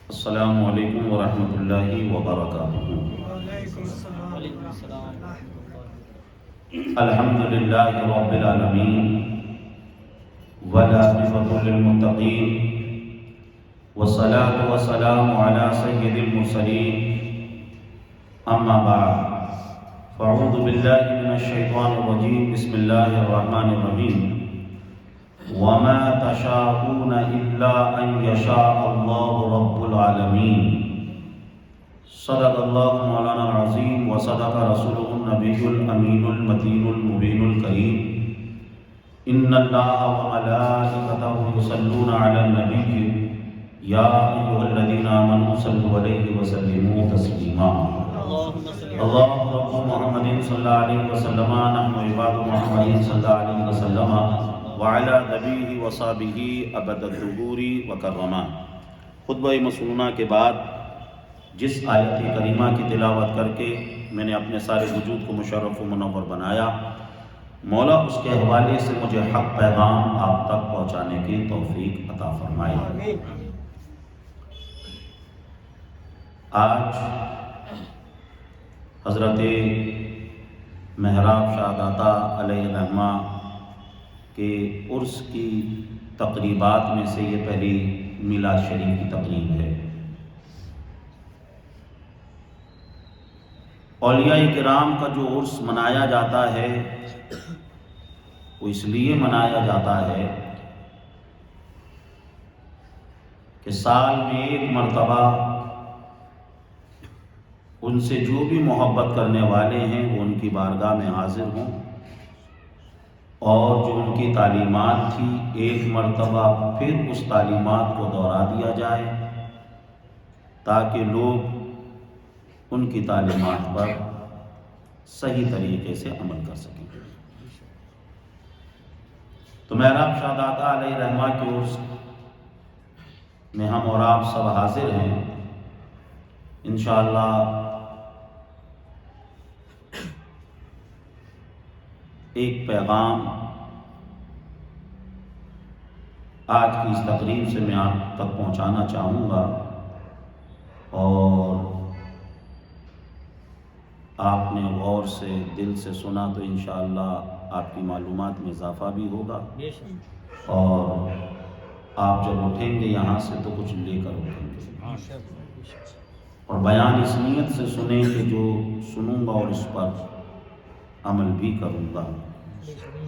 السلام علیکم ورحمۃ اللہ وبرکاتہ۔ وعلیکم السلام ورحمۃ اللہ۔ الحمد للہ رب العالمین والعاقبۃ للمتقین والصلاة والسلام علی سید المرسلین، اما بعد فاعوذ باللہ من الشیطان الرجیم، بسم اللہ الرحمن الرحیم۔ وما تشاءون الا ان یشاء اللہ رب العالمین۔ صدق اللہ مولانا العظیم وصدق رسولہ النبی الامین المتین المبین الکریم۔ ان اللہ وملائکتہ یصلون علی النبی یا ایھا الذین آمنوا صلوا علیہ وسلموا تسلیما۔ اللہم رب محمد صلی اللہ علیہ وسلم، نحن عباد محمد صلی اللہ علیہ وسلم، وعلی نبیہ وصحبہ ابد الدہور وکرما۔ خطبہ مسنونہ کے بعد جس آیت کریمہ کی تلاوت کر کے میں نے اپنے سارے وجود کو مشرف و منور بنایا، مولا اس کے حوالے سے مجھے حق پیغام آپ تک پہنچانے کی توفیق عطا فرمائے۔ آج حضرت محراب شاہ داتا علیہ الرحمہ کے عرس کی تقریبات میں سے یہ پہلی میلاد شریف کی تقریب ہے۔ اولیاء کرام کا جو عرس منایا جاتا ہے وہ اس لیے منایا جاتا ہے کہ سال میں ایک مرتبہ ان سے جو بھی محبت کرنے والے ہیں وہ ان کی بارگاہ میں حاضر ہوں، اور جو ان کی تعلیمات تھی ایک مرتبہ پھر اس تعلیمات کو دہرا دیا جائے تاکہ لوگ ان کی تعلیمات پر صحیح طریقے سے عمل کر سکیں۔ تو محراب شاہ داتا علیہ الرحمہ کے عرس میں ہم اور آپ سب حاضر ہیں۔ انشاءاللہ ایک پیغام آج کی اس تقریب سے میں آپ تک پہنچانا چاہوں گا، اور آپ نے غور سے دل سے سنا تو انشاءاللہ آپ کی معلومات میں اضافہ بھی ہوگا، اور آپ جب اٹھیں گے یہاں سے تو کچھ لے کر اٹھیں گے، اور بیان اس نیت سے سنیں کہ جو سنوں گا اور اس پر عمل بھی کروں گا،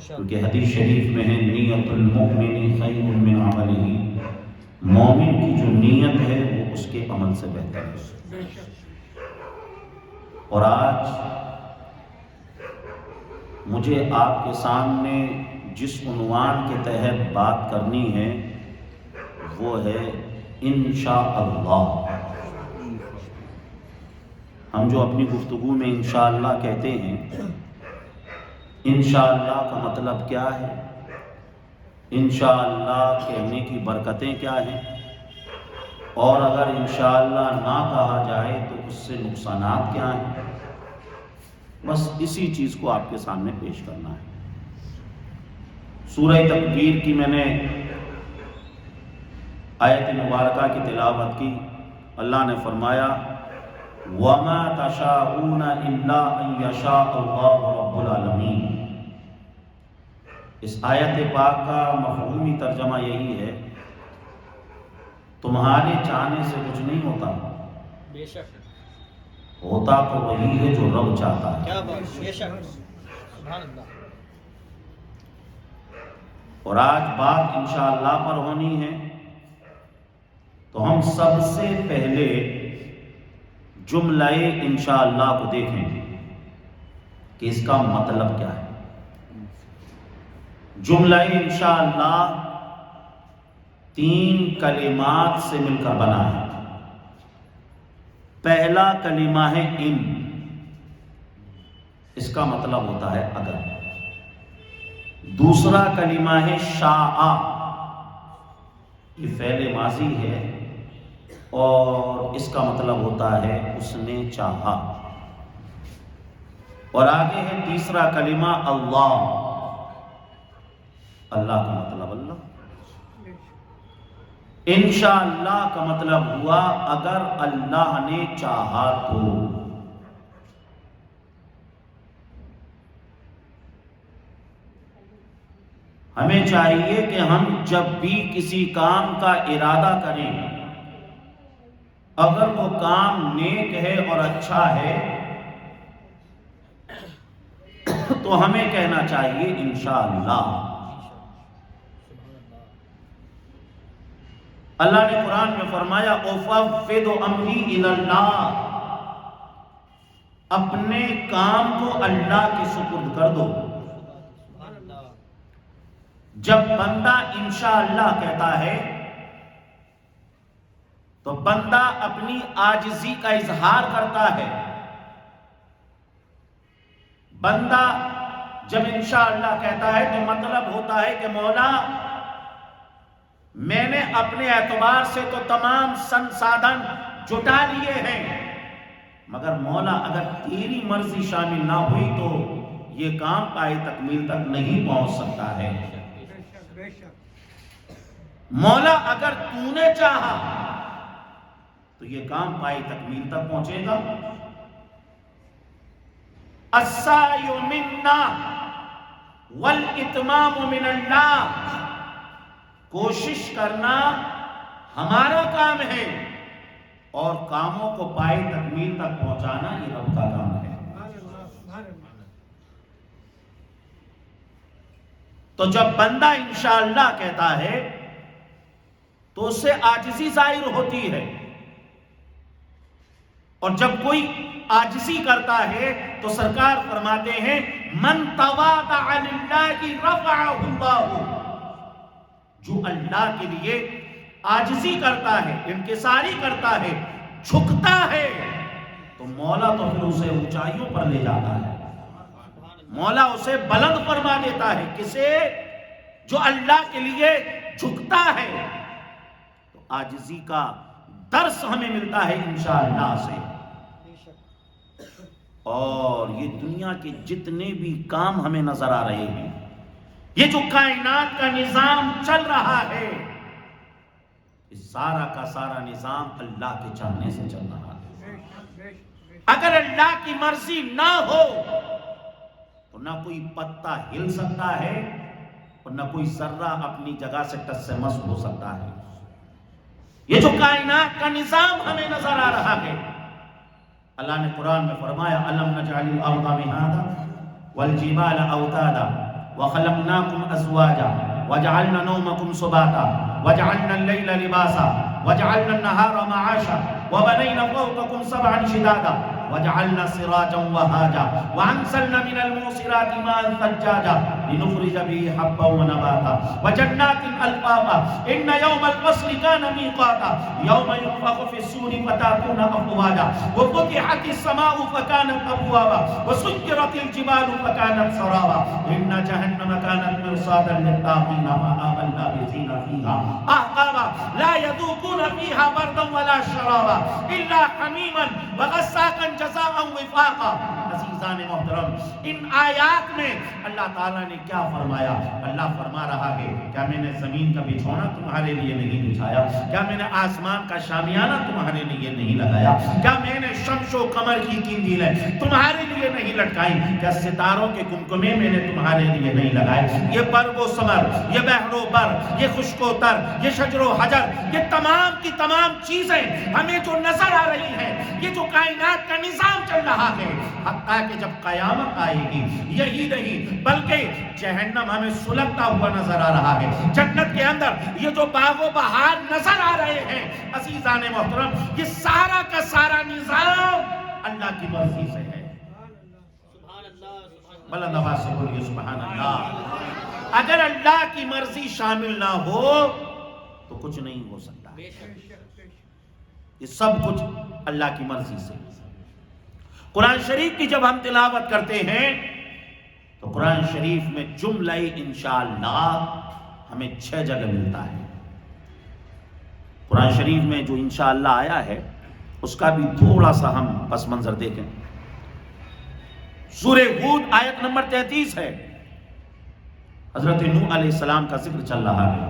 کیونکہ حدیث شریف میں ہے نیت المؤمن خیر من عملہ، مومن کی جو نیت ہے وہ اس کے عمل سے بہتر ہے۔ اور آج مجھے آپ کے سامنے جس عنوان کے تحت بات کرنی ہے وہ ہے انشاءاللہ۔ ہم جو اپنی گفتگو میں انشاءاللہ کہتے ہیں، انشاءاللہ کا مطلب کیا ہے، انشاءاللہ کہنے کی برکتیں کیا ہیں، اور اگر انشاءاللہ نہ کہا جائے تو اس سے نقصانات کیا ہیں، بس اسی چیز کو آپ کے سامنے پیش کرنا ہے۔ سورہ تکویر کی میں نے آیت مبارکہ کی تلاوت کی۔ اللہ نے فرمایا وَمَا تَشَاءُونَ إِلَّا أَن يَشَاءَ اللَّهُ رَبُّ الْعَالَمِينَ۔ اس آیت پاک کا مفہومی ترجمہ یہی ہے، تمہارے چاہنے سے کچھ نہیں ہوتا، بے شک ہوتا تو وہی ہے جو رب چاہتا ہے۔ کیا بات، بے شک سبحان اللہ۔ اور آج بات انشاءاللہ پر ہونی ہے، تو ہم سب سے پہلے جملہ انشاءاللہ کو دیکھیں کہ اس کا مطلب کیا ہے۔ جملہ انشاءاللہ 3 کلمات سے مل کر بنا ہے۔ پہلا کلمہ ہے ان، اس کا مطلب ہوتا ہے اگر۔ دوسرا کلمہ ہے شاء، یہ فعل ماضی ہے اور اس کا مطلب ہوتا ہے اس نے چاہا۔ اور آگے ہے تیسرا کلمہ اللہ، اللہ کا مطلب اللہ۔ انشاءاللہ کا مطلب ہوا اگر اللہ نے چاہا تو۔ ہمیں چاہیے کہ ہم جب بھی کسی کام کا ارادہ کریں، اگر وہ کام نیک ہے اور اچھا ہے تو ہمیں کہنا چاہیے انشاءاللہ۔ اللہ نے قرآن میں فرمایا اُفَوِّضُ أَمْرِي إِلَى اللَّهِ، اپنے کام کو اللہ کے سپرد کر دو۔ جب بندہ انشاءاللہ کہتا ہے تو بندہ اپنی عاجزی کا اظہار کرتا ہے۔ بندہ جب انشاءاللہ کہتا ہے تو مطلب ہوتا ہے کہ مولا میں نے اپنے اعتبار سے تو تمام سنسادن جٹا لیے ہیں، مگر مولا اگر تیری مرضی شامل نہ ہوئی تو یہ کام پائے تکمیل تک نہیں پہنچ سکتا ہے۔ مولا اگر تو نے چاہا تو یہ کام پائے تکمیل تک پہنچے گا۔ السعی منا والاتمام من اللہ، کوشش کرنا ہمارا کام ہے اور کاموں کو پائے تکمیل تک پہنچانا یہ رب کا کام ہے۔ تو جب بندہ انشاءاللہ کہتا ہے تو اس سے عاجزی ظاہر ہوتی ہے، اور جب کوئی عاجزی کرتا ہے تو سرکار فرماتے ہیں من تواضع للہ رفعہ اللہ، جو اللہ کے لیے عاجزی کرتا ہے، انکساری کرتا ہے، جھکتا ہے، تو مولا تو پھر اسے اونچائیوں پر لے جاتا ہے، مولا اسے بلند فرما دیتا ہے۔ کسے؟ جو اللہ کے لیے جھکتا ہے۔ تو عاجزی کا درس ہمیں ملتا ہے انشاءاللہ سے۔ اور یہ دنیا کے جتنے بھی کام ہمیں نظر آ رہے ہیں، یہ جو کائنات کا نظام چل رہا ہے، اس سارا کا سارا نظام اللہ کے چاہنے سے چل رہا ہے۔ اگر اللہ کی مرضی نہ ہو تو نہ کوئی پتا ہل سکتا ہے اور نہ کوئی ذرہ اپنی جگہ سے ٹس سے مس ہو سکتا ہے۔ یہ جو کائنات کا نظام ہمیں نظر آ رہا ہے، اللہ نے قرآن میں فرمایا أَلَمْ نَجْعَلِ الْأَرْضَ مِهَادًا وَالْجِبَالَ أَوْتَادًا وَخَلَقْنَاكُمْ أَزْوَاجًا وَجَعَلْنَا نَوْمَكُمْ سُبَاتًا وَجَعَلْنَا اللَّيْلَ لِبَاسًا وَجَعَلْنَا النَّهَارَ مَعَاشًا وَبَنَيْنَا فَوْقَكُمْ سَبْعًا شِدَادًا وَجَعَلْنَا سِرَاجًا وَهَّاجًا وَأَنزَلْنَا مِنَ الْمُعْصِرَاتِ مَاءً ثَجَّاجًا لِنُخْرِجَ بِهِ حَبًّا وَنَبَاتًا وَجَنَّاتٍ أَلْفَافًا إِنَّ يَوْمَ الْفَصْلِ كَانَ مِيقَاتًا يَوْمَ يُنفَخُ فِي الصُّورِ فَتَأْتُونَ أَفْوَاجًا وَفُتِحَتِ السَّمَاءُ فَكَانَتْ أَبْوَابًا وَسُيِّرَتِ الْجِبَالُ فَكَانَتْ سَرَابًا إِنَّ جَهَنَّمَ كَانَتْ مِرْصَادًا لِلطَّاغِينَ مَآبًا لَابِثِينَ فِيهَا أَحْقَابًا لَا يَذُوقُونَ فِيهَا بَرْدًا وَلَا شَرَابًا إِلَّا حَمِيمًا وَغَسَّاقًا جَزَاءً وِفَاقًا۔ عزیزان محترم، ان آیات میں اللہ تعالیٰ نے کیا فرمایا؟ اللہ فرما رہا ہے کیا میں نے زمین کا بچھونا تمہارے لیے نہیں بچھایا؟ کیا میں نے آسمان کا شامیانہ تمہارے لیے نہیں لگایا؟ کیا میں نے شمس و قمر کی قندیلیں تمہارے لیے نہیں لٹکائی؟ کیا ستاروں کے کمکمے میں نے تمہارے لیے نہیں لگائے؟ یہ برگ و ثمر، یہ بحر و بر، یہ خشک و تر، یہ شجر و حجر، یہ تمام کی تمام چیزیں ہمیں جو نظر آ رہی ہیں، یہ جو کائنات کا نظام چل رہا ہے، حتیٰ کہ جب قیامت آئے گی یہی نہیں بلکہ جہنم ہمیں سلگتا ہوا نظر آ رہا ہے، جنت کے اندر یہ جو باغ و بہار نظر آ رہے ہیں، عزیزان محترم، یہ سارا کا سارا نظام اللہ کی مرضی سے ہے۔ بلند آواز سے بولیے سبحان اللہ۔ اگر اللہ کی مرضی شامل نہ ہو تو کچھ نہیں ہو سکتا، یہ سب کچھ اللہ کی مرضی سے۔ قرآن شریف کی جب ہم تلاوت کرتے ہیں تو قرآن شریف میں جملہ انشاءاللہ ہمیں 6 جگہ ملتا ہے۔ قرآن شریف میں جو انشاءاللہ آیا ہے اس کا بھی تھوڑا سا ہم پس منظر دیکھیں۔ سورہ ہود آیت نمبر 33 ہے، حضرت نوح علیہ السلام کا ذکر چل رہا ہے۔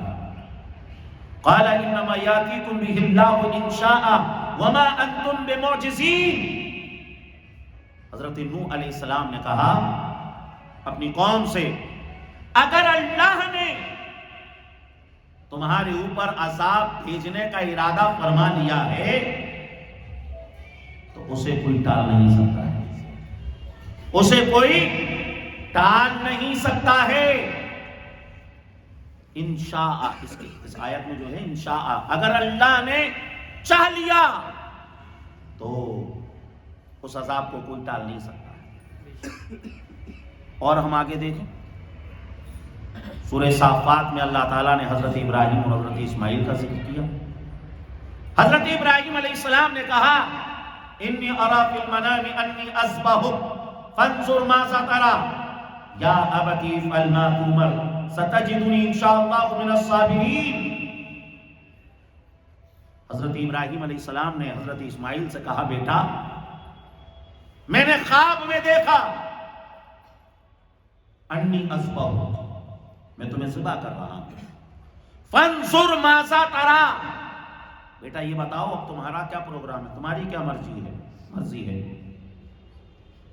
قال انما یاتیکم بہ اللہ ان شاء وما انتم بمعجزین۔ حضرت نوح علیہ السلام نے کہا اپنی قوم سے، اگر اللہ نے تمہارے اوپر عذاب بھیجنے کا ارادہ فرما لیا ہے تو اسے کوئی ٹال نہیں سکتا ہے، اسے کوئی ٹال نہیں سکتا ہے۔ انشاء، اس آیت میں جو ہے انشاء، اگر اللہ نے چاہ لیا تو اس عذاب کو کوئی ٹال نہیں سکتا ہے۔ اور ہم آگے دیکھیں سورہ صافات میں اللہ تعالیٰ نے حضرت ابراہیم اور حضرت اسماعیل کا ذکر کیا۔ حضرت ابراہیم علیہ السلام نے کہا انی ارا فی المنام انی اذبحک فانظر ماذا تری یا ابت افعل ما تؤمر ستجدنی ان شاء اللہ من الصابرین۔ حضرت ابراہیم علیہ السلام نے حضرت اسماعیل سے کہا بیٹا میں نے خواب میں دیکھا انی اذبحک، میں تمہیں ذبح کر رہا ہوں، فانظر ماذا تری، بیٹا یہ بتاؤ اب تمہارا کیا پروگرام ہے، تمہاری کیا مرضی ہے۔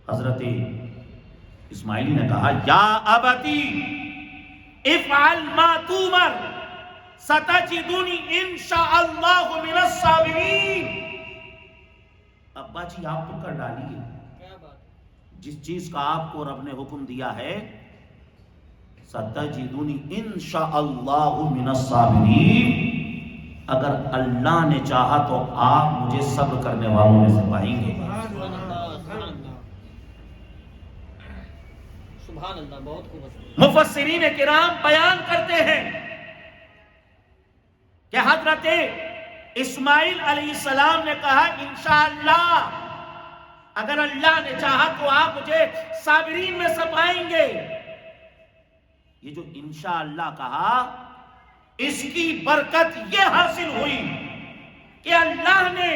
حضرت اسماعیل نے کہا یا ابتی افعل ما تؤمر ستجدنی ان شاء اللہ من الصابرین۔ ابا جی آپ تو کر ڈالیے، جس چیز کا آپ کو رب نے حکم دیا ہے ستجدنی ان شاء اللہ من الصابرین، اگر اللہ نے چاہا تو آپ مجھے صبر کرنے والوں میں سے پائیں گے۔ سبحان اللہ، بہت خوب۔ مفسرین کرام بیان کرتے ہیں کہ حضرت اسماعیل علیہ السلام نے کہا انشاءاللہ اگر اللہ نے چاہا تو آپ مجھے صابرین میں سے پائیں گے۔ یہ جو انشاءاللہ کہا اس کی برکت یہ حاصل ہوئی کہ اللہ نے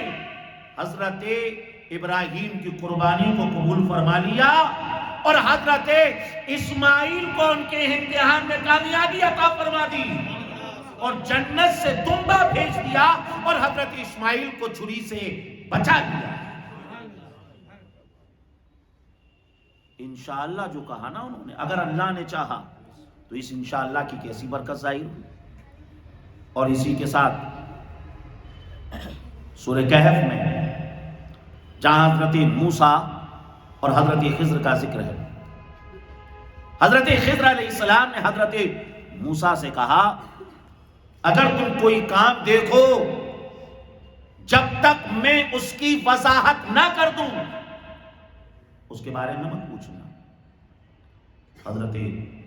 حضرت ابراہیم کی قربانی کو قبول فرما لیا اور حضرت اسماعیل کو ان کے امتحان میں کامیابی عطا فرما دی اور جنت سے دمبا بھیج دیا اور حضرت اسماعیل کو چھری سے بچا دیا۔ انشاءاللہ جو کہا نا انہوں نے، اگر اللہ نے چاہا تو اس انشاءاللہ کی کیسی برکت ظاہر ہوئی۔ اور اسی کے ساتھ سورہ کہف میں جہاں حضرت موسیٰ اور حضرت خضر کا ذکر ہے، حضرت خضر علیہ السلام نے حضرت موسیٰ سے کہا اگر تم کوئی کام دیکھو جب تک میں اس کی وضاحت نہ کر دوں اس کے بارے میں مت پوچھنا۔ حضرت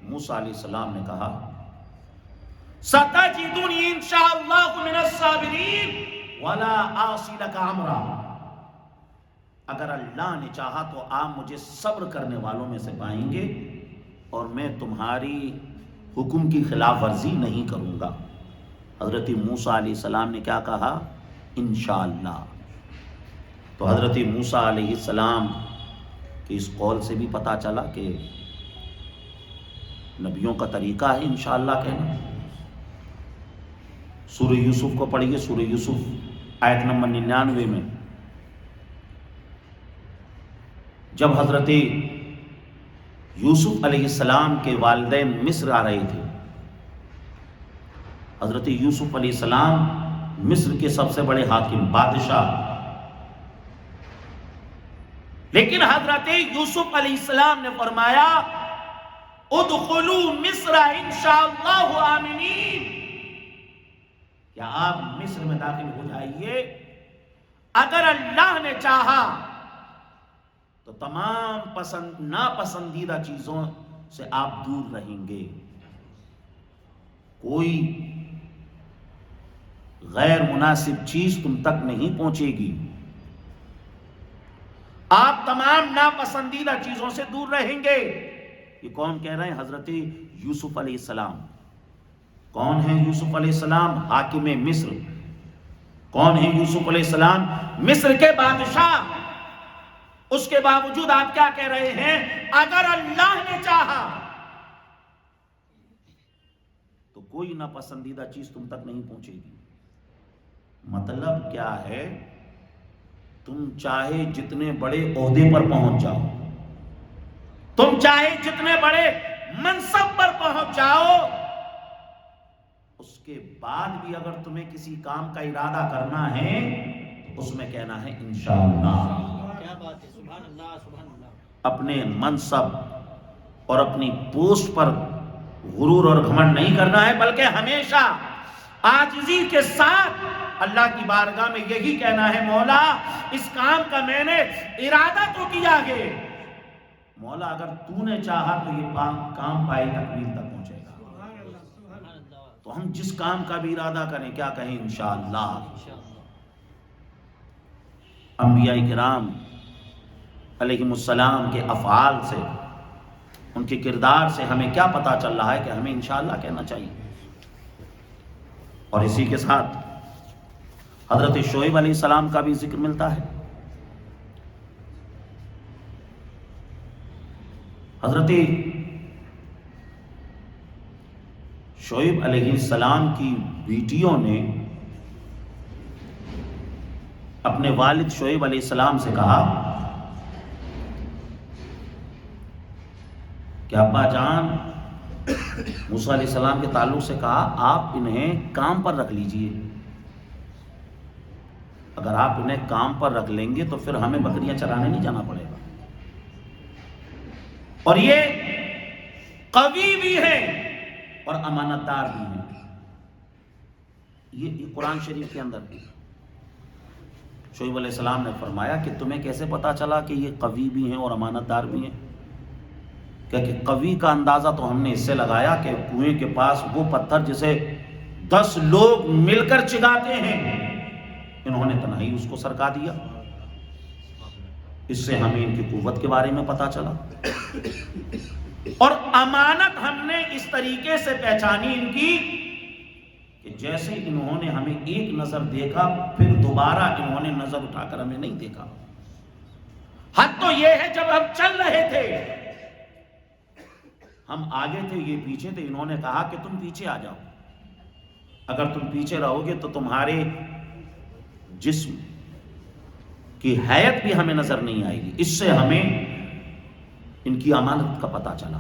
موسیٰ علیہ السلام نے کہا ستجدنی انشاءاللہ من الصابرین ولا اعصی لک امرا، اگر اللہ نے چاہا تو آپ مجھے صبر کرنے والوں میں سے پائیں گے اور میں تمہاری حکم کی خلاف ورزی نہیں کروں گا۔ حضرت موسیٰ علیہ السلام نے کیا کہا؟ انشاءاللہ۔ تو حضرت موسیٰ علیہ السلام کے اس قول سے بھی پتہ چلا کہ نبیوں کا طریقہ ہے انشاءاللہ کہنا۔ سورہ یوسف کو پڑھیے، سورہ یوسف آیت نمبر 99 میں جب حضرت یوسف علیہ السلام کے والدین مصر آ رہے تھے، حضرت یوسف علیہ السلام مصر کے سب سے بڑے حاکم بادشاہ، لیکن حضرت یوسف علیہ السلام نے فرمایا ادخلوا مصر انشاءاللہ آمنین، کیا آپ مصر میں داخل ہو جائیے، اگر اللہ نے چاہا تو تمام ناپسندیدہ چیزوں سے آپ دور رہیں گے، کوئی غیر مناسب چیز تم تک نہیں پہنچے گی، آپ تمام ناپسندیدہ چیزوں سے دور رہیں گے۔ یہ کون کہہ رہے ہیں؟ حضرت یوسف علیہ السلام۔ کون ہیں یوسف علیہ السلام؟ حاکم مصر۔ کون ہیں یوسف علیہ السلام؟ مصر کے بادشاہ۔ اس کے باوجود آپ کیا کہہ رہے ہیں؟ اگر اللہ نے چاہا تو کوئی ناپسندیدہ چیز تم تک نہیں پہنچے گی۔ مطلب کیا ہے؟ تم چاہے جتنے بڑے عہدے پر پہنچ جاؤ، تم چاہے جتنے بڑے منصب پر پہنچ جاؤ، اس کے بعد بھی اگر تمہیں کسی کام کا ارادہ کرنا ہے تو اس میں کہنا ہے انشاءاللہ۔ کیا بات ہے، سبحان اللہ سبحان اللہ۔ اپنے منصب اور اپنی پوسٹ پر غرور اور گھمنڈ نہیں کرنا ہے، بلکہ ہمیشہ عاجزی کے ساتھ اللہ کی بارگاہ میں یہی کہنا ہے، مولا اس کام کا میں نے ارادہ تو کیا ہے، مولا اگر تو نے چاہا تو یہ کام پائے تکمیل تک پہنچے گا۔ تو ہم جس کام کا بھی ارادہ کریں کیا کہیں؟ انشاءاللہ۔ انبیاء کرام علیہم السلام کے افعال سے، ان کے کردار سے ہمیں کیا پتا چل رہا ہے کہ ہمیں انشاءاللہ کہنا چاہیے۔ اور اسی کے ساتھ حضرت شعیب علیہ السلام کا بھی ذکر ملتا ہے۔ حضرت شعیب علیہ السلام کی بیٹیوں نے اپنے والد شعیب علیہ السلام سے کہا کہ ابا جان، موسیٰ علیہ السلام کے تعلق سے کہا آپ انہیں کام پر رکھ لیجئے، اگر آپ انہیں کام پر رکھ لیں گے تو پھر ہمیں بکریاں چرانے نہیں جانا پڑے گا، اور یہ قوی بھی ہیں اور امانت دار بھی ہیں۔ یہ قرآن شریف کے اندر بھی شعیب علیہ السلام نے فرمایا کہ تمہیں کیسے پتا چلا کہ یہ قوی بھی ہیں اور امانت دار بھی ہیں؟ کہ قوی کا اندازہ تو ہم نے اس سے لگایا کہ کنویں کے پاس وہ پتھر جسے 10 لوگ مل کر چگاتے ہیں، انہوں نے تنہائی اس کو سرکا دیا، اس سے ہمیں ان کی قوت کے بارے میں پتا چلا۔ اور امانت ہم نے اس طریقے سے پہچانی ان کی کہ جیسے انہوں نے ہمیں ایک نظر دیکھا پھر دوبارہ انہوں نے نظر اٹھا کر ہمیں نہیں دیکھا۔ حد تو یہ ہے جب ہم چل رہے تھے، ہم آگے تھے یہ پیچھے تھے، انہوں نے کہا کہ تم پیچھے آ جاؤ، اگر تم پیچھے رہو گے تو تمہارے جسم کی حیت بھی ہمیں نظر نہیں آئے گی۔ اس سے ہمیں ان کی امانت کا پتہ چلا۔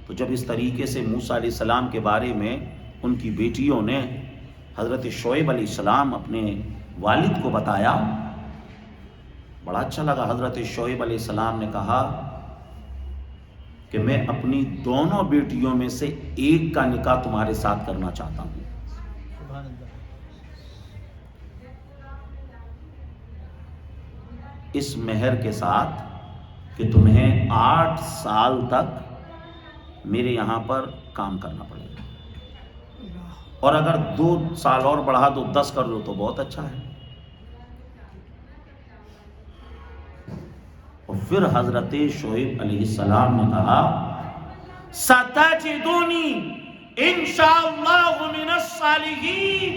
تو جب اس طریقے سے موسیٰ علیہ السلام کے بارے میں ان کی بیٹیوں نے حضرت شعیب علیہ السلام اپنے والد کو بتایا، بڑا اچھا لگا۔ حضرت شعیب علیہ السلام نے کہا کہ میں اپنی دونوں بیٹیوں میں سے ایک کا نکاح تمہارے ساتھ کرنا چاہتا ہوں، اس مہر کے ساتھ کہ تمہیں 8 سال تک میرے یہاں پر کام کرنا پڑے گا، اور اگر 2 سال اور بڑھا دو 10 کر لو تو بہت اچھا ہے۔ اور پھر حضرت شعیب علیہ السلام نے کہا سَتَجِدُنِي إِن شَاءَ اللَّهُ مِنَ الصَّالِحِينَ،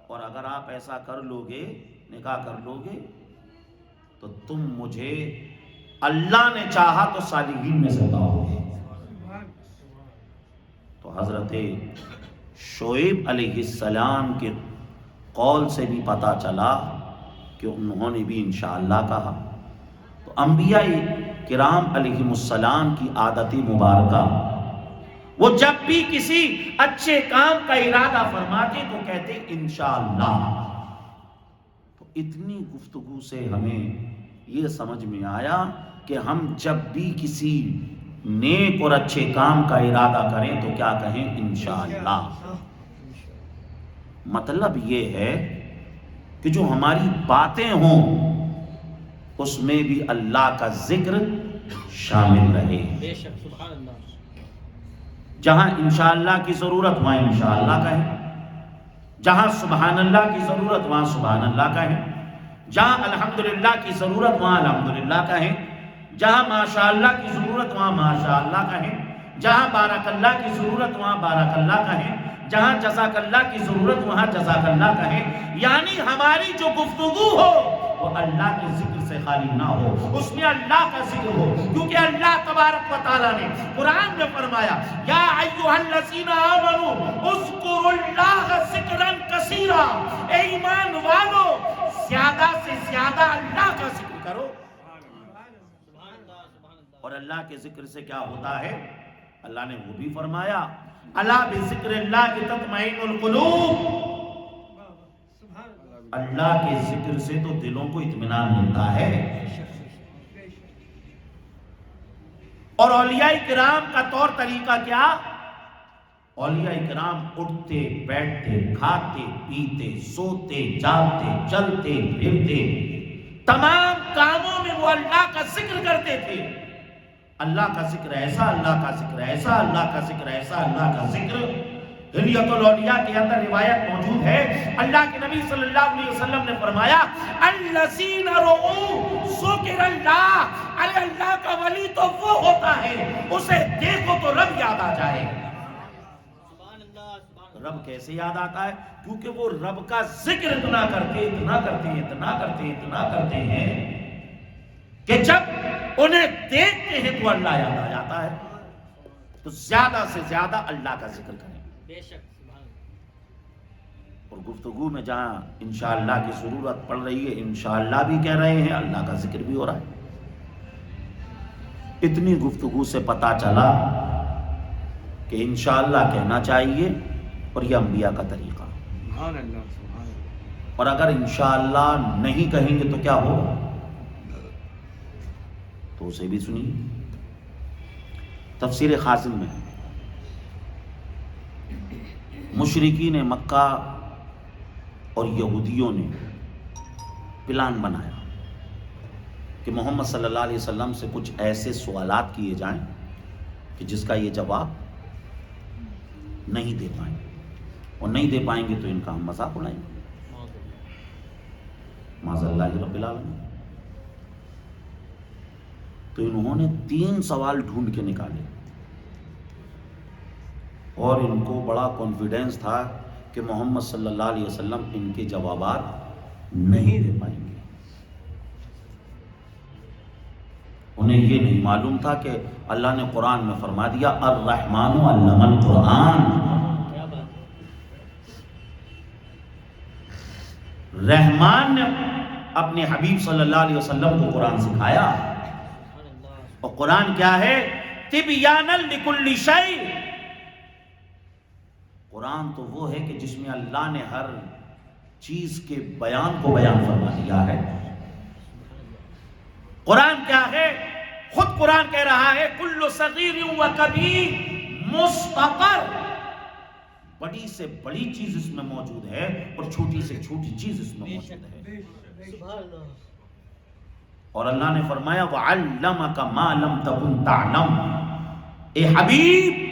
اور اگر آپ ایسا کر لو گے، نکاح کر لو گے، تو تم مجھے اللہ نے چاہا تو صالحین میں سے پاؤ گے۔ تو حضرت شعیب علیہ السلام کے قول سے بھی پتا چلا کہ انہوں نے بھی انشاءاللہ کہا۔ تو انبیاء کرام علیہم السلام کی عادت مبارکہ، وہ جب بھی کسی اچھے کام کا ارادہ فرماتے تو کہتے انشاءاللہ۔ تو اتنی گفتگو سے ہمیں یہ سمجھ میں آیا کہ ہم جب بھی کسی نیک اور اچھے کام کا ارادہ کریں تو کیا کہیں؟ انشاءاللہ۔ مطلب یہ ہے کہ جو ہماری باتیں ہوں اس میں بھی اللہ کا ذکر شامل رہے۔ بے شک، سبحان اللہ۔ جہاں انشاءاللہ کی ضرورت وہاں انشاءاللہ کہیں، جہاں سبحان اللہ کی ضرورت وہاں سبحان اللہ کہیں، جہاں الحمدللہ کی ضرورت وہاں الحمدللہ کہیں، جہاں ماشاءاللہ کی ضرورت وہاں ماشاءاللہ کہیں، جہاں بارک اللہ کی ضرورت وہاں بارک اللہ کہیں، جہاں جزاک اللہ کی ضرورت وہاں جزاک اللہ کہیں۔ یعنی ہماری جو گفتگو ہو وہ اللہ کے ذکر سے خالی نہ ہو، اس میں اللہ کا ذکر ہو، کیونکہ اللہ تبارک و تعالیٰ نے قرآن میں فرمایا یا ایھا الذین آمنوا اذکروا اللہ ذکرا کثیرا، اے ایمان والو زیادہ سے زیادہ اللہ کا ذکر کرو۔ اور اللہ کے ذکر سے کیا ہوتا ہے؟ اللہ نے وہ بھی فرمایا الا بذکر اللہ تطمئن القلوب، اللہ کے ذکر سے تو دلوں کو اطمینان ملتا ہے۔ اور اولیاء کرام کا طور طریقہ کیا؟ اولیاء کرام اٹھتے بیٹھتے کھاتے پیتے سوتے جاگتے چلتے پھرتے تمام کاموں میں وہ اللہ کا ذکر کرتے تھے۔ اللہ کا ذکر ایسا، اللہ کا ذکر ایسا، اللہ کا ذکر ایسا، اللہ کا ذکر۔ حلیۃ الاولیاء کے اندر روایت موجود ہے، اللہ کے نبی صلی اللہ علیہ وسلم نے فرمایا الذین رؤوا ذکر اللہ، ارے اللہ کا ولی تو وہ ہوتا ہے اسے دیکھو تو رب یاد آ جائے۔ رب کیسے یاد آتا ہے؟ کیونکہ وہ رب کا ذکر اتنا کرتے ہیں کہ جب انہیں دیکھتے ہیں تو اللہ یاد آ جاتا ہے۔ تو زیادہ سے زیادہ اللہ کا ذکر کریں۔ بے شک اور گفتگو میں جہاں انشاءاللہ کی ضرورت پڑ رہی ہے انشاءاللہ بھی کہہ رہے ہیں، اللہ کا ذکر بھی ہو رہا ہے۔ اتنی گفتگو سے پتا چلا کہ انشاءاللہ کہنا چاہیے، اور یہ انبیاء کا طریقہ۔ اور اگر انشاءاللہ نہیں کہیں گے تو کیا ہوگا؟ تو اسے بھی سنیے۔ تفسیر خازن میں مشرکین مکہ اور یہودیوں نے پلان بنایا کہ محمد صلی اللہ علیہ وسلم سے کچھ ایسے سوالات کیے جائیں کہ جس کا یہ جواب نہیں دے پائیں، اور نہیں دے پائیں گے تو ان کا ہم مذاق اڑائیں گے، معاذ اللہ رب العالمین۔ تو انہوں نے 3 سوال ڈھونڈ کے نکالے، اور ان کو بڑا کانفیڈنس تھا کہ محمد صلی اللہ علیہ وسلم ان کے جوابات نہیں دے پائیں گے۔ انہیں یہ نہیں معلوم تھا کہ اللہ نے قرآن میں فرما دیا الرحمن علم القرآن، رحمان نے اپنے حبیب صلی اللہ علیہ وسلم کو قرآن سکھایا۔ اور قرآن کیا ہے؟ تبیانا لکل شیء، قرآن تو وہ ہے کہ جس میں اللہ نے ہر چیز کے بیان کو بیان فرما دیا ہے۔ قرآن کیا ہے؟ خود قرآن کہہ رہا ہے کل صغیر و کبیر مستقر، بڑی سے بڑی چیز اس میں موجود ہے اور چھوٹی سے چھوٹی چیز اس میں موجود ہے۔ اور اللہ نے فرمایا وَعَلَّمَكَ مَا لَمْ تَكُنْ تَعْلَمُ، اے حبیب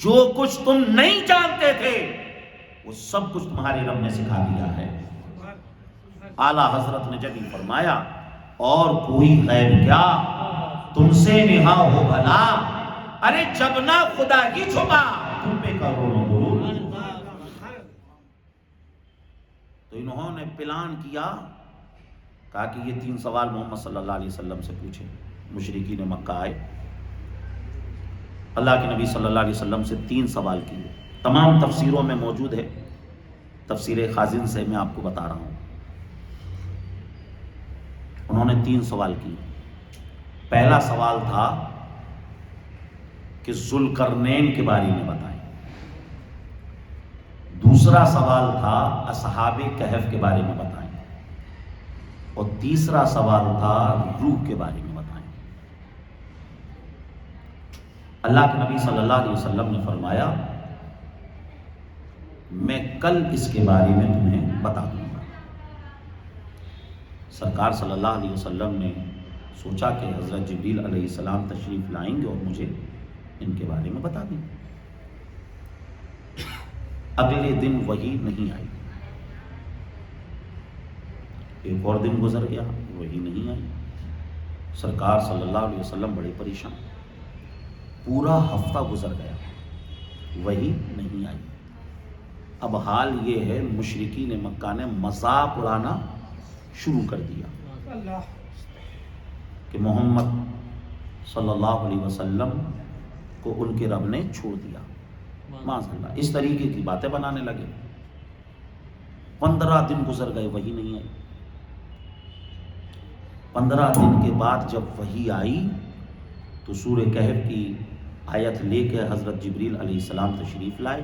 جو کچھ تم نہیں جانتے تھے وہ سب کچھ تمہارے رب نے سکھا دیا ہے۔ اعلیٰ حضرت نے جب یہ فرمایا اور کوئی غیب کیا تم سے نہا ہو بھلا، ارے جب نہ خدا ہی چھپا تم پہ کروڑوں درود۔ تو انہوں نے پلان کیا، کہا کہ یہ 3 سوال محمد صلی اللہ علیہ وسلم سے پوچھے۔ مشرکین مکہ آئے، اللہ کے نبی صلی اللہ علیہ وسلم سے 3 سوال کیے، تمام تفسیروں میں موجود ہے، تفسیر خازن سے میں آپ کو بتا رہا ہوں۔ انہوں نے 3 سوال کیے۔ پہلا سوال تھا کہ ذوالقرنین کے بارے میں بتائیں، دوسرا سوال تھا اصحاب کہف کے بارے میں بتائیں، اور تیسرا سوال تھا روح کے بارے میں بتائیں۔ اللہ کے نبی صلی اللہ علیہ وسلم نے فرمایا میں کل اس کے بارے میں تمہیں بتا دوں گا۔ سرکار صلی اللہ علیہ وسلم نے سوچا کہ حضرت جبریل علیہ السلام تشریف لائیں گے اور مجھے ان کے بارے میں بتا دیں۔ اگلے دن وحی نہیں آئی، ایک اور دن گزر گیا، وحی نہیں آئی۔ سرکار صلی اللہ علیہ وسلم بڑے پریشان، پورا ہفتہ گزر گیا، وحی نہیں آئی۔ اب حال یہ ہے مشرکین مکہ نے مذاق اڑانا شروع کر دیا کہ محمد صلی اللہ علیہ وسلم کو ان کے رب نے چھوڑ دیا، معاذ اللہ، اس طریقے کی باتیں بنانے لگے۔ 15 دن گزر گئے، وحی نہیں آئی۔ 15 دن کے بعد جب وحی آئی تو سورہ کہف کی آیت لے کے حضرت جبریل علیہ السلام تشریف لائے۔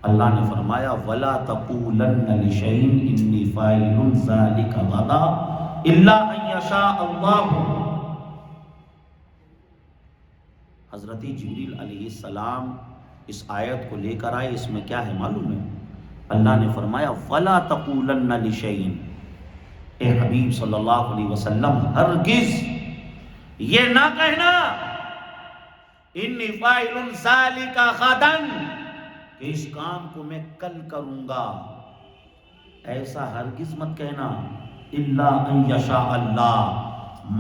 اللہ نے فرمایا وَلَا تَقُولَنَّ لِشَيْءٍ إِنِّي فَاعِلٌ ذَلِكَ غَدًا إِلَّا أَن يَشَاءَ اللَّهُ۔ حضرت جبریل علیہ السلام اس آیت کو لے کر آئے، اس میں کیا ہے معلوم ہے؟ اللہ نے فرمایا وَلَا تَقُولَنَّ لِشَيْءٍ، اے حبیب صلی اللہ علیہ وسلم ہرگز یہ نہ کہنا انی فاعل ذلک غدا، کہ اس کام کو میں کل کروں گا، ایسا ہرگز مت کہنا، الا ان یشاء اللہ،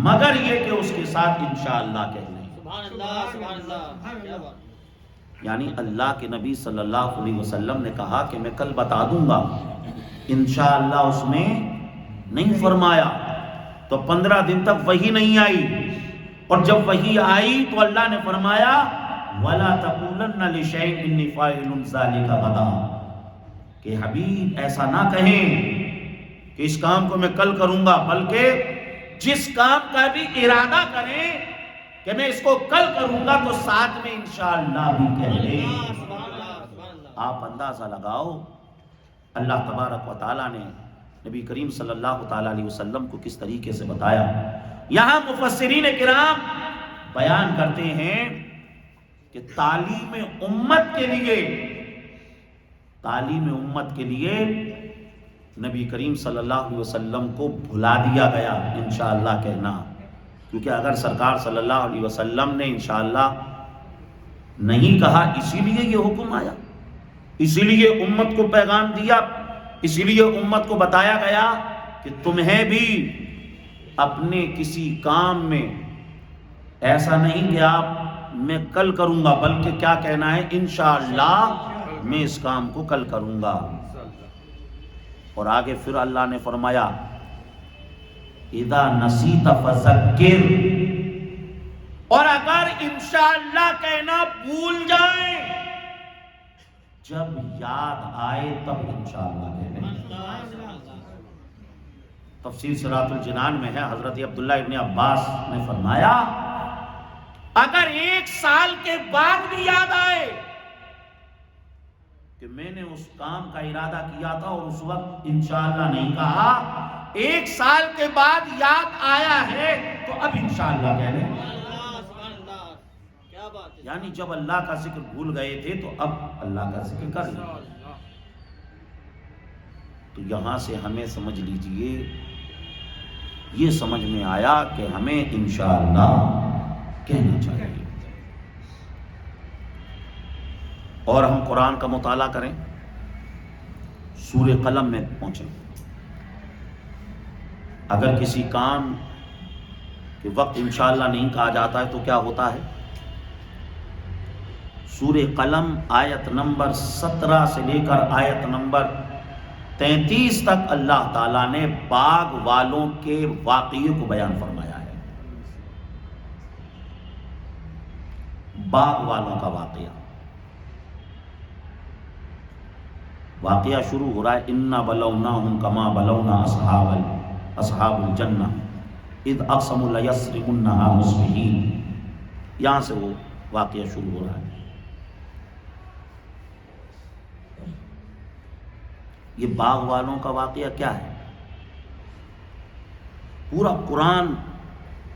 مگر یہ کہ اس کے ساتھ انشاءاللہ کہہ لیں۔ سبحان اللہ سبحان اللہ، کیا بات۔ یعنی اللہ کے نبی صلی اللہ علیہ وسلم نے کہا کہ میں کل بتا دوں گا، انشاءاللہ اس میں نہیں فرمایا۔ تو 15 دن تک وحی نہیں آئی، اور جب وحی آئی تو اللہ نے فرمایا وَلَا تَقُولَنَّ لِشَيْءٍ إِنِّي فَاعِلٌ ذَلِكَ غَدًا، کہ حبیب ایسا نہ کہیں کہ اس کام کو میں کل کروں گا، بلکہ جس کام کا بھی ارادہ کریں کہ میں اس کو کل کروں گا تو ساتھ میں انشاءاللہ بھی کہہ لیں۔ آپ اندازہ لگاؤ اللہ تبارک و تعالیٰ نے نبی کریم صلی اللہ تعالیٰ علیہ وسلم کو کس طریقے سے بتایا۔ یہاں مفسرین کرام بیان کرتے ہیں کہ تعلیم امت کے لیے نبی کریم صلی اللہ علیہ وسلم کو بھلا دیا گیا انشاءاللہ کہنا، کیونکہ اگر سرکار صلی اللہ علیہ وسلم نے انشاءاللہ نہیں کہا، اسی لیے یہ حکم آیا، اسی لیے امت کو پیغام دیا، اسی لیے امت کو بتایا گیا کہ تمہیں بھی اپنے کسی کام میں ایسا نہیں کہ آپ میں کل کروں گا، بلکہ کیا کہنا ہے انشاءاللہ میں اس کام کو کل کروں گا۔ اور آگے پھر اللہ نے فرمایا اذا نسیت فذکر، اور اگر انشاءاللہ کہنا بھول جائیں، جب یاد آئے تب انشاءاللہ کہنے۔ تفسیر صراط الجنان میں ہے، حضرت عبداللہ ابن عباس نے فرمایا اگر 1 سال کے بعد بھی یاد آئے کہ میں نے اس کام کا ارادہ کیا تھا اور اس وقت انشاءاللہ نہیں کہا، 1 سال کے بعد یاد آیا ہے تو اب انشاءاللہ کہہ لیں۔ یعنی جب اللہ کا ذکر بھول گئے تھے تو اب اللہ کا ذکر کر لیں۔ تو یہاں سے ہمیں سمجھ لیجئے، یہ سمجھ میں آیا کہ ہمیں انشاءاللہ کہنا چاہیے۔ اور ہم قرآن کا مطالعہ کریں، سورہ قلم میں پہنچیں۔ اگر کسی کام کے وقت انشاءاللہ نہیں کہا جاتا ہے تو کیا ہوتا ہے؟ سورہ قلم آیت نمبر 17 سے لے کر آیت نمبر 33 تک اللہ تعالیٰ نے باغ والوں کے واقعے کو بیان فرمایا ہے۔ باغ والوں کا واقعہ شروع ہو رہا ہے اِنَّا بَلَوْنَاهُمْ كَمَا بَلَوْنَا أَصْحَابَ الْجَنَّةِ اِذْ أَقْسَمُوا لَيَصْرِمُنَّهَا مُصْبِحِينَ، یہاں سے وہ واقعہ شروع ہو رہا ہے۔ یہ باغ والوں کا واقعہ کیا ہے؟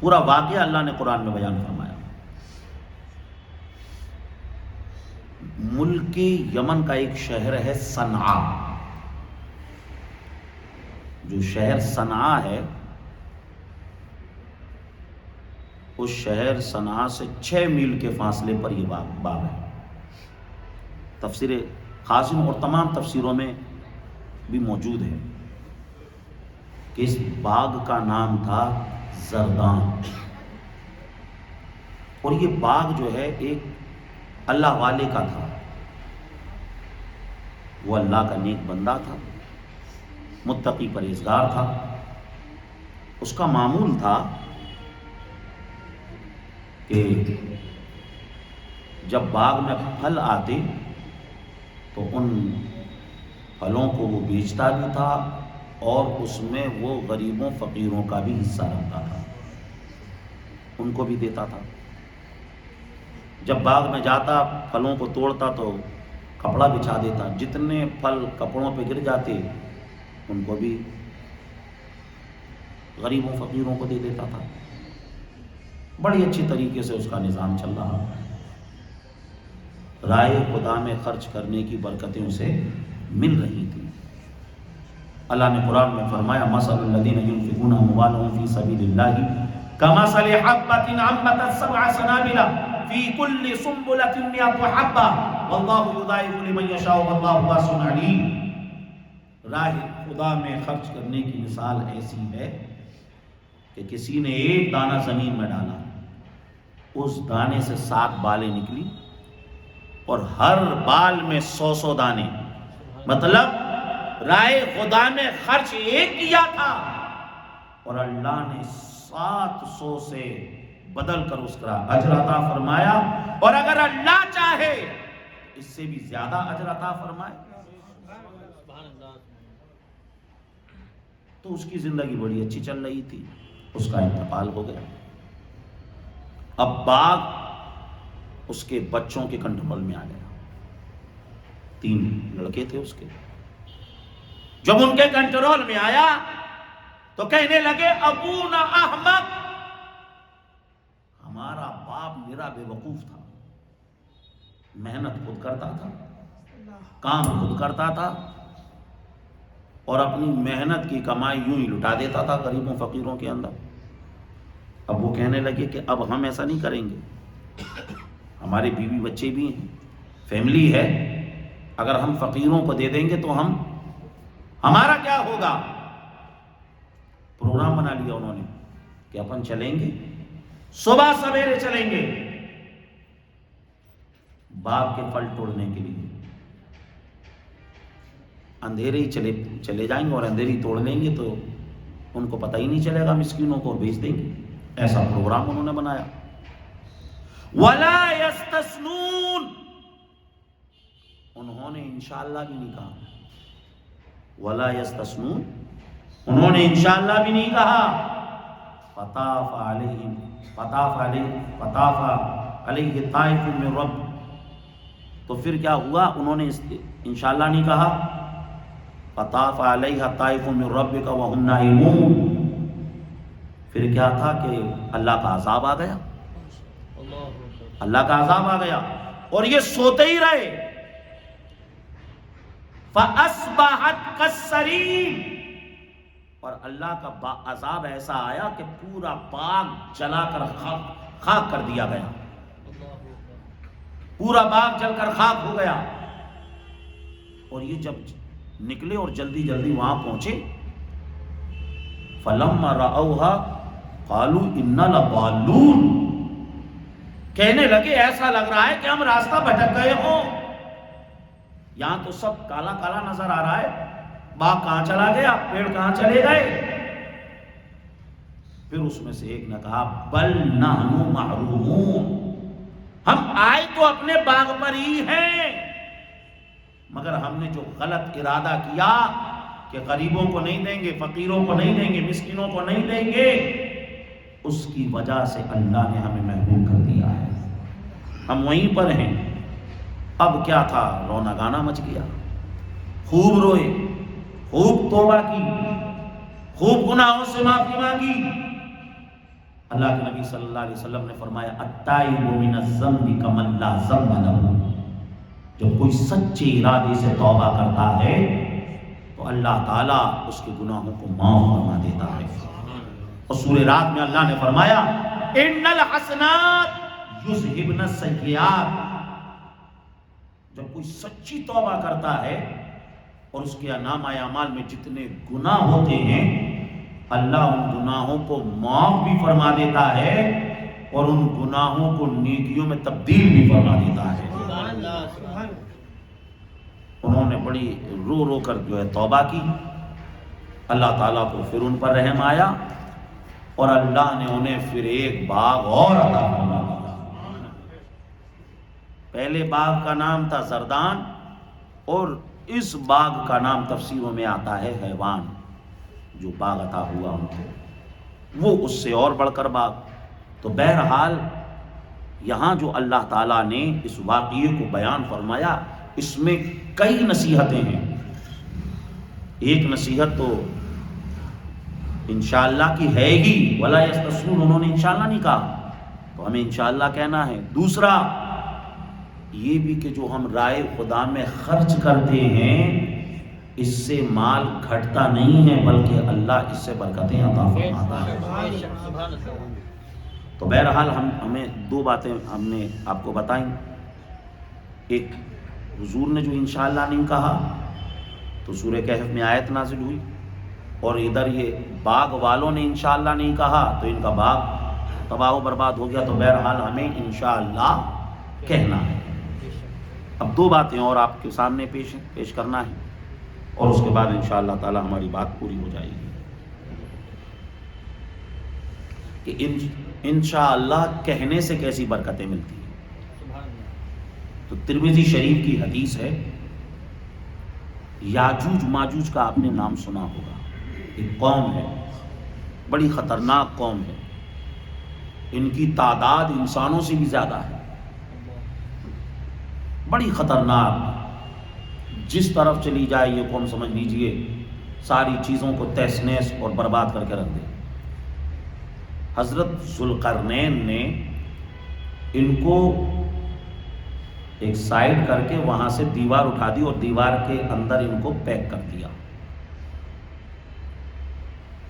پورا واقعہ اللہ نے قرآن میں بیان فرمایا۔ ملک یمن کا ایک شہر ہے صنعا، جو شہر صنعا ہے اس شہر صنعا سے 6 میل کے فاصلے پر یہ باغ ہے۔ تفسیر قاسم اور تمام تفسیروں میں بھی موجود ہے کہ اس باغ کا نام تھا زردان، اور یہ باغ جو ہے ایک اللہ والے کا تھا، وہ اللہ کا نیک بندہ تھا، متقی پرہیزگار تھا. اس کا معمول تھا کہ جب باغ میں پھل آتے تو ان پھلوں کو وہ بیچتا بھی تھا اور اس میں وہ غریبوں فقیروں کا بھی حصہ رکھتا تھا, ان کو بھی دیتا تھا. جب باغ میں جاتا پھلوں کو توڑتا تو کپڑا بچھا دیتا, جتنے پھل کپڑوں پہ گر جاتے ان کو بھی غریبوں فقیروں کو دے دیتا تھا. بڑی اچھی طریقے سے اس کا نظام چل رہا. رائے خدا میں خرچ کرنے کی برکتیں اسے مل رہی تھیں. اللہ نے قرآن میں فرمایا مثل الذین ينفقون اموالهم فی سبیل اللہ کمثل حبۃ انبتت سبع سنابل فی کل سنبلۃ مئۃ حبۃ واللہ یضاعف لمن یشاء واللہ واسع علیم. راہ خدا میں خرچ کرنے کی مثال ایسی ہے کہ کسی نے ایک دانہ زمین میں ڈالا, اس دانے سے 7 بالیں نکلی اور ہر بال میں 100 دانے. مطلب رائے خدا میں خرچ ایک کیا تھا اور اللہ نے 700 سے بدل کر اس کا اجر عطا فرمایا, اور اگر اللہ چاہے اس سے بھی زیادہ اجر عطا فرمائے. تو اس کی زندگی بڑی اچھی چل رہی تھی, اس کا انتقال ہو گیا. اب باغ اس کے بچوں کے کنٹرول میں آ گیا. 3 لڑکے تھے اس کے. جب ان کے کنٹرول میں آیا تو کہنے لگے ابونا احمق, ہمارا باپ میرا بے وقوف تھا, محنت خود کرتا تھا, کام خود کرتا تھا اور اپنی محنت کی کمائی یوں ہی لٹا دیتا تھا غریبوں فقیروں کے اندر. اب وہ کہنے لگے کہ اب ہم ایسا نہیں کریں گے, ہمارے بیوی بچے بھی ہیں, فیملی ہے, اگر ہم فقیروں کو دے دیں گے تو ہمارا کیا ہوگا. پروگرام بنا لیا انہوں نے کہ اپن چلیں گے, صبح سویرے چلیں گے باغ کے پھل توڑنے کے لیے. اندھیرے ہی چلے جائیں گے اور اندھیرے ہی توڑ لیں گے تو ان کو پتہ ہی نہیں چلے گا, مسکینوں کو بیچ دیں گے. ایسا پروگرام انہوں نے بنایا. وَلَا يَسْتَثْنُونَ, انہوں نے انشاءاللہ بھی نہیں کہا. وَلَا يَسْتَثْنُونَ, انہوں نے انشاءاللہ بھی نہیں کہا. فَطَافَ عَلَيْهِ طَائِفٌ مِّن رَّبِّ, تو پھر کیا ہوا, انہوں نے انشاءاللہ نہیں کہا. فَطَافَ عَلَيْهَا طَائِفٌ مِّن رَّبِّكَ وَهُمْ نَائِمُونَ, پھر کیا تھا کہ اللہ کا عذاب آ گیا, اللہ کا عذاب آ گیا اور یہ سوتے ہی رہے. فَأَصْبَحَتْ كَالصَّرِيمِ, اور اللہ کا عذاب ایسا آیا کہ پورا باغ جلا کر خاک کر دیا گیا. پورا باغ جل کر خاک ہو گیا. اور یہ جب نکلے اور جلدی جلدی وہاں پہنچے, فَلَمَّا رَأَوْهَا قَالُوا إِنَّا لَضَالُّونَ, کہنے لگے ایسا لگ رہا ہے کہ ہم راستہ بھٹک گئے ہوں. یہاں تو سب کالا کالا نظر آ رہا ہے, باغ کہاں چلا گیا, پیڑ کہاں چلے گئے. پھر اس میں سے ایک نے کہا بل نحن محرومون, ہم آئے تو اپنے باغ پر ہی ہیں, مگر ہم نے جو غلط ارادہ کیا کہ غریبوں کو نہیں دیں گے, فقیروں کو نہیں دیں گے, مسکینوں کو نہیں دیں گے, اس کی وجہ سے اللہ نے ہمیں محروم کر دیا ہے. ہم وہیں پر ہیں. اب کیا تھا, رونا گانا مچ گیا, خوب روئے, خوب توبہ کی, خوب گناہوں سے معافی مانگی. اللہ کے نبی صلی اللہ علیہ وسلم نے فرمایا التائب من الذنب کمن لا ذنب لہ, جب کوئی سچے ارادے سے توبہ کرتا ہے تو اللہ تعالیٰ اس کے گناہوں کو معاف فرما دیتا ہے. اور سورہ رات میں اللہ نے فرمایا ان الحسنات یذہبن السیئات, جب کوئی سچی توبہ کرتا ہے اور اس کے نامہ اعمال میں جتنے گناہ ہوتے ہیں اللہ ان گناہوں کو معاف بھی فرما دیتا ہے اور ان گناہوں کو نیکیوں میں تبدیل بھی فرما دیتا ہے. انہوں نے بڑی رو رو کر جو ہے توبہ کی اللہ تعالیٰ کو پھر ان پر رحم آیا اور اللہ نے انہیں پھر ایک باغ اور عطا فرما دیا۔ پہلے باغ کا نام تھا زردان، اور اس باغ کا نام تفسیروں میں آتا ہے حیوان، جو باغ عطا ہوا ان کو وہ اس سے اور بڑھ کر باغ۔ تو بہرحال یہاں جو اللہ تعالیٰ نے اس واقعے کو بیان فرمایا، اس میں کئی نصیحتیں ہیں۔ ایک نصیحت تو انشاءاللہ کی ہے ہی، وَلَا يَسْتَثْنُونَ، انہوں نے انشاءاللہ نہیں کہا تو ہمیں انشاءاللہ کہنا ہے۔ دوسرا یہ بھی کہ جو ہم رائے خدا میں خرچ کرتے ہیں اس سے مال گھٹتا نہیں ہے، بلکہ اللہ اس سے برکتیں عطا فرماتا ہے۔ سبحان اللہ۔ تو بہرحال ہمیں دو باتیں ہم نے آپ کو بتائیں۔ ایک، حضور نے جو انشاءاللہ نہیں کہا تو سورہ کہف میں آیت نازل ہوئی، اور ادھر یہ باغ والوں نے انشاءاللہ نہیں کہا تو ان کا باغ تباہ و برباد ہو گیا۔ تو بہرحال ہمیں انشاءاللہ کہنا ہے۔ اب دو باتیں اور آپ کے سامنے پیش کرنا ہے، اور اس کے بعد انشاءاللہ تعالی ہماری بات پوری ہو جائے گی کہ انشاءاللہ کہنے سے کیسی برکتیں ملتی ہیں۔ سبحان اللہ۔ تو ترمذی شریف کی حدیث ہے، یاجوج ماجوج کا آپ نے نام سنا ہوگا، ایک قوم ہے، بڑی خطرناک قوم ہے، ان کی تعداد انسانوں سے بھی زیادہ ہے، بڑی خطرناک، جس طرف چلی جائے یہ قوم سمجھ لیجئے ساری چیزوں کو تہس نہس اور برباد کر کے رکھ دے۔ حضرت ذوالقرنین نے ان کو ایک سائڈ کر کے وہاں سے دیوار اٹھا دی اور دیوار کے اندر ان کو پیک کر دیا۔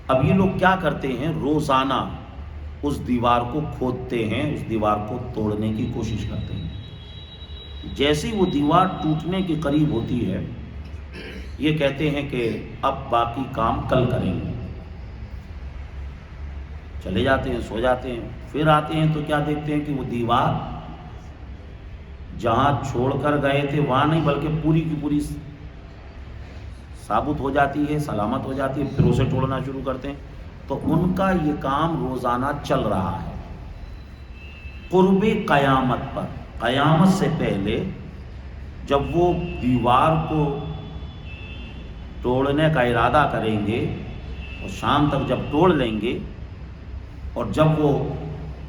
اب یہ لوگ کیا کرتے ہیں، روزانہ اس دیوار کو کھودتے ہیں، اس دیوار کو توڑنے کی کوشش کرتے ہیں۔ جیسے وہ دیوار ٹوٹنے کے قریب ہوتی ہے، یہ کہتے ہیں کہ اب باقی کام کل کریں گے، چلے جاتے ہیں، سو جاتے ہیں، پھر آتے ہیں تو کیا دیکھتے ہیں کہ وہ دیوار جہاں چھوڑ کر گئے تھے وہاں نہیں بلکہ پوری کی پوری ثابت ہو جاتی ہے، سلامت ہو جاتی ہے، پھر اسے توڑنا شروع کرتے ہیں۔ تو ان کا یہ کام روزانہ چل رہا ہے۔ قرب قیامت پر، قیامت سے پہلے جب وہ دیوار کو توڑنے کا ارادہ کریں گے اور شام تک جب توڑ لیں گے اور جب وہ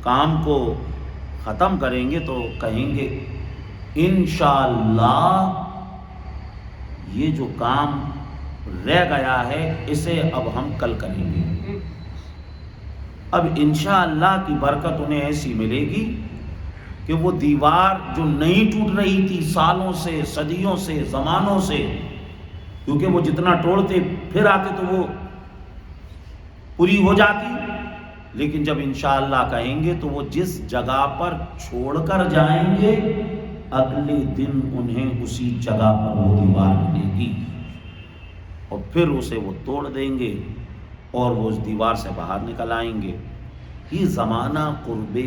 کام کو ختم کریں گے تو کہیں گے انشاءاللہ یہ جو کام رہ گیا ہے اسے اب ہم کل کریں گے۔ اب انشاءاللہ کی برکت انہیں ایسی ملے گی کہ وہ دیوار جو نہیں ٹوٹ رہی تھی سالوں سے، صدیوں سے، زمانوں سے، کیونکہ وہ جتنا توڑتے پھر آتے تو وہ پوری ہو جاتی، لیکن جب انشاءاللہ کہیں گے تو وہ جس جگہ پر چھوڑ کر جائیں گے اگلے دن انہیں اسی جگہ پر وہ دیوار ملے گی، اور پھر اسے وہ توڑ دیں گے اور وہ اس دیوار سے باہر نکل آئیں گے۔ یہ زمانہ قرب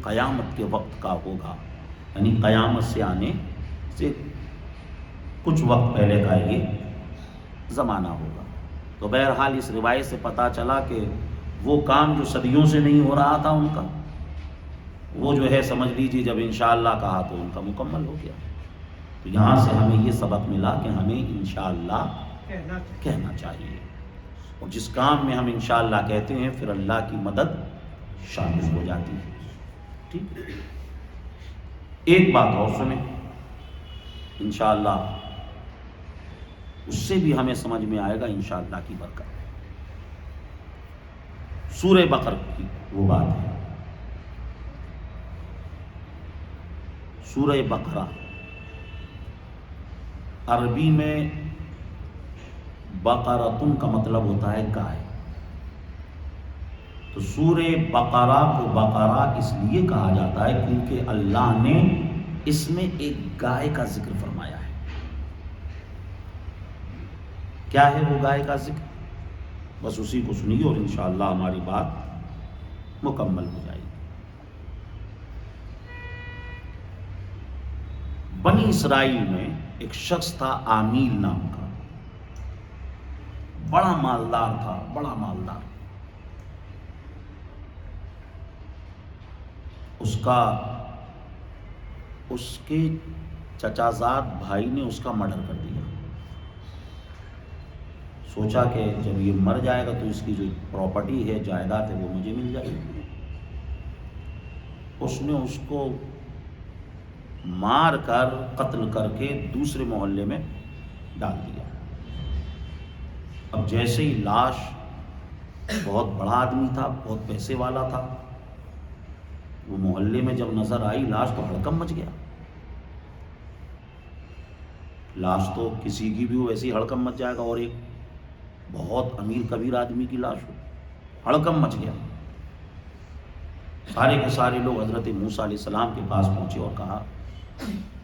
قیامت کے وقت کا ہوگا، یعنی قیامت سے آنے سے کچھ وقت پہلے کا یہ زمانہ ہوگا۔ تو بہرحال اس روایت سے پتہ چلا کہ وہ کام جو صدیوں سے نہیں ہو رہا تھا ان کا، وہ جو ہے سمجھ لیجیے جب انشاءاللہ کہا تو ان کا مکمل ہو گیا۔ تو یہاں سے ہمیں یہ سبق ملا کہ ہمیں انشاءاللہ کہنا چاہیے، اور جس کام میں ہم انشاءاللہ کہتے ہیں پھر اللہ کی مدد شامل ہو جاتی ہے۔ ٹھیک، ایک بات اور سنیں انشاءاللہ، اس سے بھی ہمیں سمجھ میں آئے گا انشاءاللہ کی برکت۔ سورہ بقرہ کی وہ بات ہے، سورہ بقرہ عربی میں بقرۃن کا مطلب ہوتا ہے گائے، تو سورہ بقرہ کو بقرہ اس لیے کہا جاتا ہے کیونکہ اللہ نے اس میں ایک گائے کا ذکر فرمایا ہے۔ کیا ہے وہ گائے کا ذکر؟ بس اسی کو سنیے اور انشاءاللہ ہماری بات مکمل ہو جائے گی۔ بنی اسرائیل میں ایک شخص تھا عامیل نام کا، بڑا مالدار تھا، بڑا مالدار. اس کے چچا زاد بھائی نے اس کا مرڈر کر دیا. سوچا کہ جب یہ مر جائے گا تو اس کی جو پراپرٹی ہے، جائیداد ہے، وہ مجھے مل جائے گی. اس نے اس کو مار کر قتل کر کے دوسرے محلے میں ڈال دیا. اب جیسے ہی لاش، بہت بڑا آدمی تھا، بہت پیسے والا تھا، وہ محلے میں جب نظر آئی لاش تو ہڑکم مچ گیا. لاش تو کسی کی بھی ہو ویسی ہڑکم مچ جائے گا، اور ایک بہت امیر کبیر آدمی کی لاش ہو، ہڑکم مچ گیا. سارے کے سارے لوگ حضرت موسیٰ علیہ السلام کے پاس پہنچے اور کہا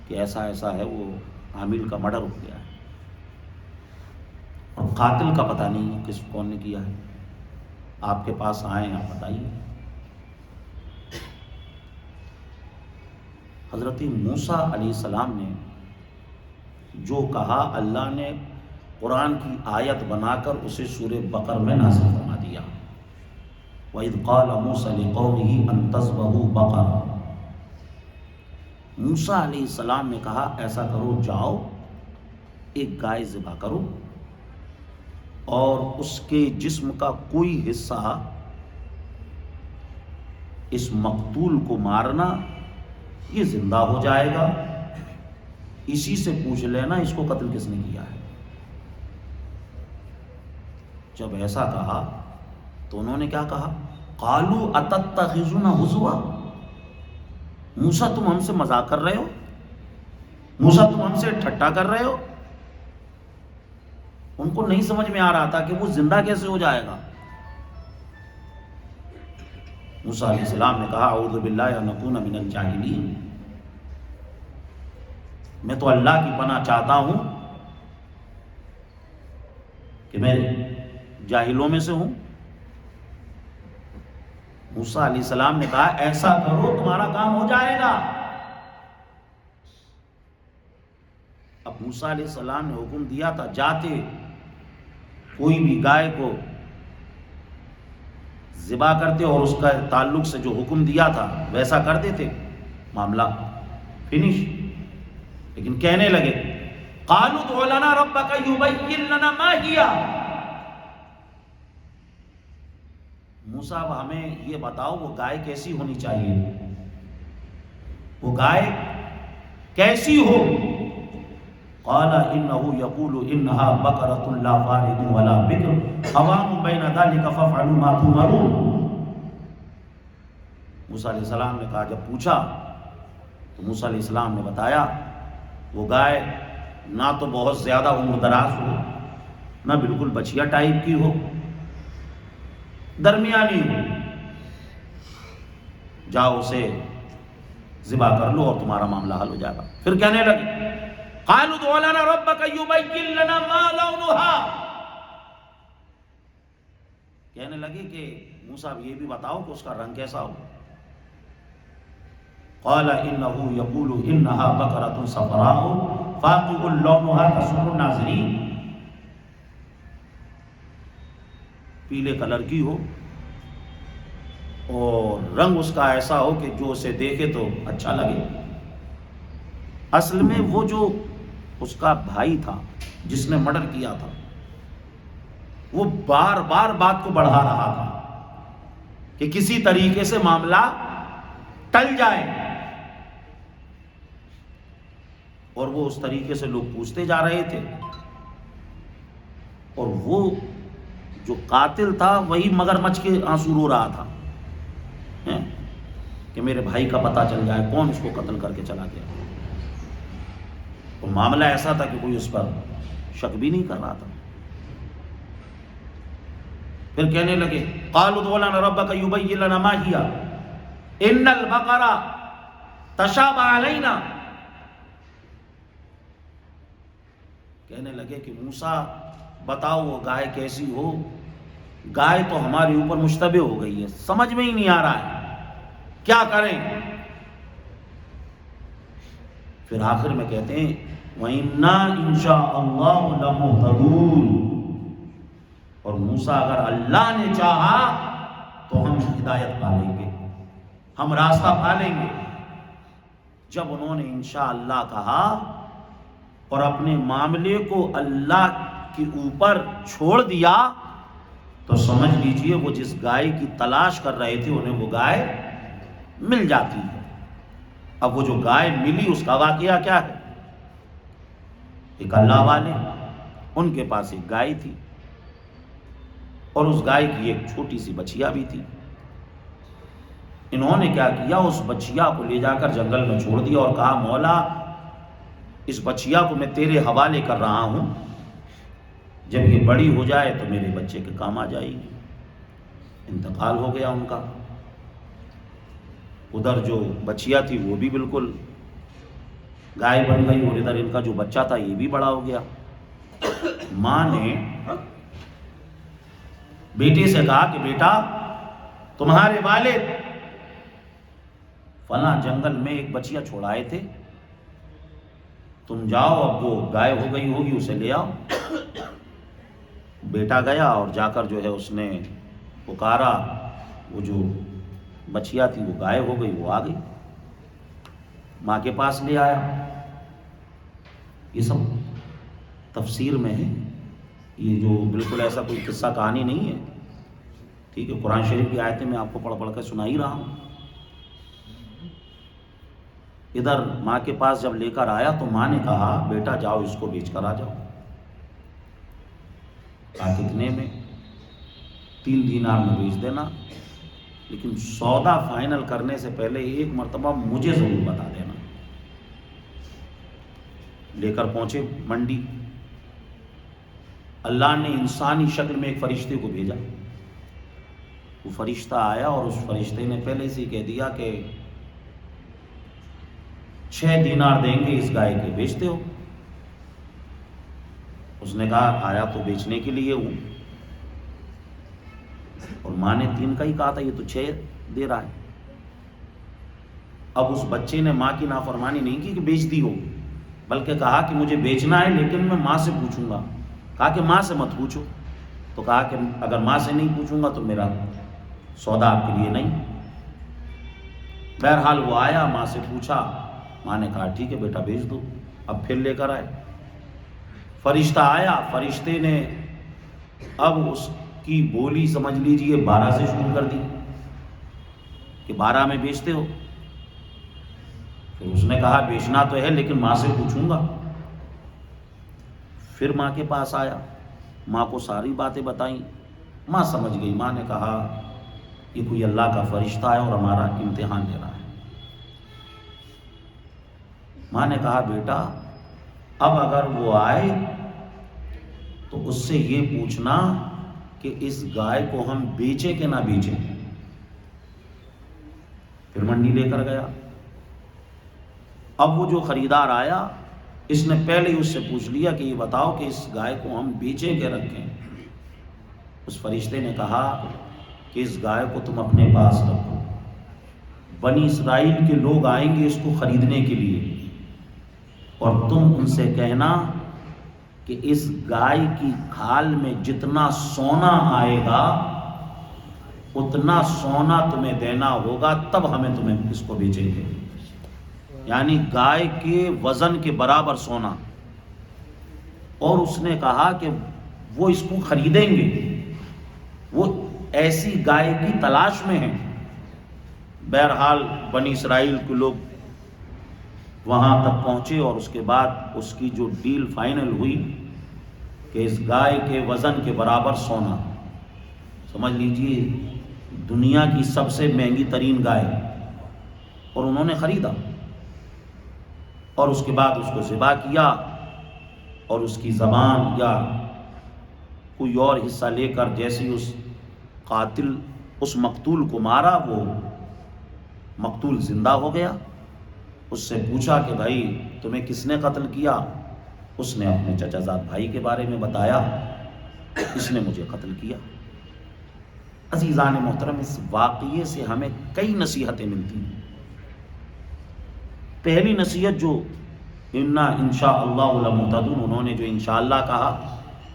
کہ ایسا ایسا ہے، وہ عامل کا مرڈر ہو گیا ہے اور قاتل کا پتہ نہیں ہے کون نے کیا ہے. آپ کے پاس آئے ہیں، آپ بتائیے. حضرت موسیٰ علیہ السلام نے جو کہا، اللہ نے قرآن کی آیت بنا کر اسے سورہ بقر میں نازل فرما دیا. وَإِذْ قَالَ مُوسَىٰ لِقَوْمِهِ أَن تَذْبَحُوا بَقَرَةً. موسیٰ علیہ السلام نے کہا ایسا کرو، جاؤ ایک گائے ذبح کرو اور اس کے جسم کا کوئی حصہ اس مقتول کو مارنا، یہ زندہ ہو جائے گا، اسی سے پوچھ لینا اس کو قتل کس نے کیا ہے. جب ایسا کہا تو انہوں نے کیا کہا؟ قالوا اتتخذنا ہزوا. موسیٰ تم ہم سے مذاق کر رہے ہو؟ موسیٰ تم ہم سے ٹھٹا کر رہے ہو؟ ان کو نہیں سمجھ میں آ رہا تھا کہ وہ زندہ کیسے ہو جائے گا. موسیٰ علیہ السلام نے کہا اعوذ باللہ ان اکون من الجاہلین. میں تو اللہ کی پناہ چاہتا ہوں کہ میں جاہلوں میں سے ہوں. موسیٰ علیہ السلام نے کہا ایسا کرو تمہارا کام ہو جائے گا. اب موسیٰ علیہ السلام نے حکم دیا تھا جاتے کوئی بھی گائے کو ذبح کرتے اور اس کا تعلق سے جو حکم دیا تھا ویسا کر دیتے، معاملہ فنش. لیکن کہنے لگے قالوا ادع لنا ربک یبین لنا ما ہی. موسیٰ اب ہمیں یہ بتاؤ وہ گائے کیسی ہونی چاہیے، وہ گائے کیسی ہو؟ قال انه يقول انها بقرة لا فارض ولا بكر عوام بين ذلك فافعلوا ما تؤمرون. موسیٰ علیہ السلام نے کہا، جب پوچھا تو موسیٰ علیہ السلام نے بتایا وہ گائے نہ تو بہت زیادہ عمر دراز ہو، نہ بالکل بچیا ٹائپ کی ہو، درمیانی ہو. جاؤ اسے ذبح کر لو اور تمہارا معاملہ حل ہو جائے گا. پھر کہنے لگے قالوا ادع لنا ربک یبین لنا ما لونها. کہنے لگے کہ موسیٰ یہ بھی بتاؤ کہ اس کا رنگ کیسا ہو. قال انه يقول انها بقرة صفراء فاقع لونها تسر الناظرین. پیلے کلر کی ہو اور رنگ اس کا ایسا ہو کہ جو اسے دیکھے تو اچھا لگے. اصل میں وہ جو اس کا بھائی تھا جس نے مرڈر کیا تھا وہ بار بار بات کو بڑھا رہا تھا کہ کسی طریقے سے معاملہ ٹل جائے، اور وہ اس طریقے سے لوگ پوچھتے جا رہے تھے. اور وہ جو قاتل تھا وہی مگرمچھ کے آنسو رو رہا تھا کہ میرے بھائی کا پتہ چل جائے کون اس کو قتل کر کے چلا گیا. تو معاملہ ایسا تھا کہ کوئی اس پر شک بھی نہیں کر رہا تھا. پھر کہنے لگے قالوا ادع لنا ربک یبین لنا ما ہی ان البقرہ تشابہ علینا. کہنے لگے کہ موسیٰ بتاؤ وہ گائے کیسی ہو، گائے تو ہمارے اوپر مشتبہ ہو گئی ہے، سمجھ میں ہی نہیں آ رہا ہے کیا کریں. پھر آخر میں کہتے ہیں وَإِنَّا إِن شَاءَ اللَّهُ لَمُهْتَدُونَ. موسیٰ اگر اللہ نے چاہا تو ہم ہدایت پا لیں گے، ہم راستہ پا لیں گے۔ جب انہوں نے انشاءاللہ کہا اور اپنے معاملے کو اللہ کے اوپر چھوڑ دیا تو سمجھ لیجئے وہ جس گائے کی تلاش کر رہے تھے انہیں وہ گائے مل جاتی ہے۔ اب وہ جو گائے ملی اس کا واقعہ کیا ہے؟ ایک اللہ والے، ان کے پاس ایک گائے تھی اور اس گائے کی ایک چھوٹی سی بچیا بھی تھی۔ انہوں نے کیا کیا، اس بچیا کو لے جا کر جنگل میں چھوڑ دیا اور کہا مولا اس بچیا کو میں تیرے حوالے کر رہا ہوں، جب یہ بڑی ہو جائے تو میرے بچے کے کام آ جائے گی۔ انتقال ہو گیا ان کا۔ ادھر جو بچیا تھی وہ بھی بالکل گائے بن گئی اور ادھر ان کا جو بچہ تھا یہ بھی بڑا ہو گیا۔ ماں نے بیٹے سے کہا کہ بیٹا تمہارے والد فلاں جنگل میں ایک بچیا چھوڑائے تھے، تم جاؤ، اب وہ گائے ہو گئی ہوگی اسے لے آؤ۔ بیٹا گیا اور جا کر جو ہے اس نے پکارا، وہ جو بچیا تھی وہ گائے ہو گئی، وہ آ گئی، ماں کے پاس لے آیا۔ یہ سب تفسیر میں ہے، یہ جو بالکل ایسا کوئی قصہ کہانی نہیں ہے، ٹھیک ہے؟ قرآن شریف کی آیتیں میں آپ کو پڑھ پڑھ کے سنا ہی رہا ہوں۔ ادھر ماں کے پاس جب لے کر آیا تو ماں نے کہا بیٹا جاؤ اس کو بیچ کر آ جاؤ۔ کہا کتنے میں؟ 3 دینار میں بیچ دینا، لیکن سودا فائنل کرنے سے پہلے ایک مرتبہ مجھے ضرور بتا دینا۔ لے کر پہنچے منڈی۔ اللہ نے انسانی شکل میں ایک فرشتے کو بھیجا۔ وہ فرشتہ آیا اور اس فرشتے نے پہلے سے ہی کہہ دیا کہ 6 دینار دیں گے اس گائے کے، بیچتے ہو؟ اس نے کہا آیا تو بیچنے کے لیے ہوں، اور ماں نے 3 کا ہی کہا تھا، یہ تو 6 دے رہا ہے۔ اب اس بچے نے ماں کی نافرمانی نہیں کی کہ بیچ دی ہو، بلکہ کہا کہ مجھے بیچنا ہے لیکن میں ماں سے پوچھوں گا۔ کہا کہ ماں سے مت پوچھو، تو کہا کہ اگر ماں سے نہیں پوچھوں گا تو میرا سودا آپ کے لیے نہیں۔ بہرحال وہ آیا، ماں سے پوچھا، ماں نے کہا ٹھیک ہے بیٹا بیچ دو۔ اب پھر لے کر آئے، فرشتہ آیا، فرشتے نے اب اس کی بولی سمجھ لیجئے 12 سے شروع کر دی کہ 12 میں بیچتے ہو؟ پھر اس نے کہا بیچنا تو ہے لیکن ماں سے پوچھوں گا۔ پھر ماں کے پاس آیا، ماں کو ساری باتیں بتائیں، ماں سمجھ گئی۔ ماں نے کہا یہ کوئی اللہ کا فرشتہ ہے اور ہمارا امتحان لے رہا ہے۔ ماں نے کہا بیٹا اب اگر وہ آئے تو اس سے یہ پوچھنا کہ اس گائے کو ہم بیچیں کہ نہ بیچیں۔ پھر منڈی لے کر گیا۔ اب وہ جو خریدار آیا اس نے پہلے ہی اس سے پوچھ لیا کہ یہ بتاؤ کہ اس گائے کو ہم بیچیں کہ رکھیں؟ اس فرشتے نے کہا کہ اس گائے کو تم اپنے پاس رکھو، بنی اسرائیل کے لوگ آئیں گے اس کو خریدنے کے لیے، اور تم ان سے کہنا کہ اس گائے کی کھال میں جتنا سونا آئے گا اتنا سونا تمہیں دینا ہوگا، تب ہمیں تمہیں اس کو بیچیں گے۔ یعنی گائے کے وزن کے برابر سونا۔ اور اس نے کہا کہ وہ اس کو خریدیں گے، وہ ایسی گائے کی تلاش میں ہیں۔ بہرحال بنی اسرائیل کے لوگ وہاں تک پہنچے اور اس کے بعد اس کی جو ڈیل فائنل ہوئی کہ اس گائے کے وزن کے برابر سونا، سمجھ لیجئے دنیا کی سب سے مہنگی ترین گائے، اور انہوں نے خریدا اور اس کے بعد اس کو ذبح کیا اور اس کی زبان یا کوئی اور حصہ لے کر جیسے اس قاتل اس مقتول کو مارا، وہ مقتول زندہ ہو گیا۔ اس سے پوچھا کہ بھائی تمہیں کس نے قتل کیا؟ اس نے اپنے چچا زاد بھائی کے بارے میں بتایا، اس نے مجھے قتل کیا۔ عزیزان محترم، اس واقعے سے ہمیں کئی نصیحتیں ملتی ہیں۔ پہلی نصیحت جو انا انشاءاللہ لمہتدون، انہوں نے جو انشاءاللہ کہا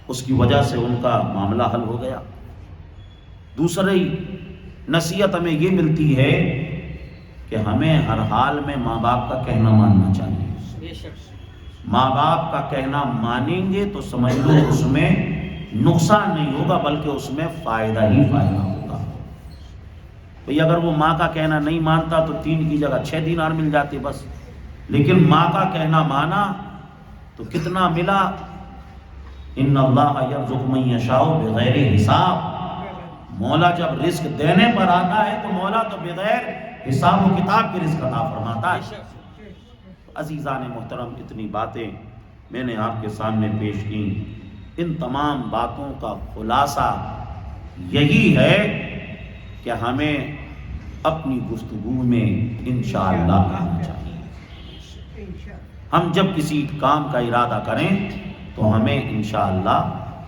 اس کی وجہ سے ان کا معاملہ حل ہو گیا۔ دوسری نصیحت ہمیں یہ ملتی ہے کہ ہمیں ہر حال میں ماں باپ کا کہنا ماننا چاہیے۔ بے شک ماں باپ کا کہنا مانیں گے تو سمجھ لو اس میں نقصان نہیں ہوگا بلکہ اس میں فائدہ ہی فائدہ ہوگا۔ بھئی اگر وہ ماں کا کہنا نہیں مانتا تو 3 کی جگہ 6 دینار مل جاتے بس، لیکن ماں کا کہنا مانا تو کتنا ملا۔ ان اللہ یرزق من یشاء بغیر حساب، مولا جب رزق دینے پر آتا ہے تو مولا تو بغیر حساب و کتاب کی رزق عطا فرماتا ہے۔ عزیزان محترم، اتنی باتیں میں نے آپ کے سامنے پیش کی۔ ان تمام باتوں کا خلاصہ یہی ہے کہ ہمیں اپنی گفتگو میں انشاءاللہ کہنا چاہیے۔ ہم جب کسی کام کا ارادہ کریں تو ہمیں انشاءاللہ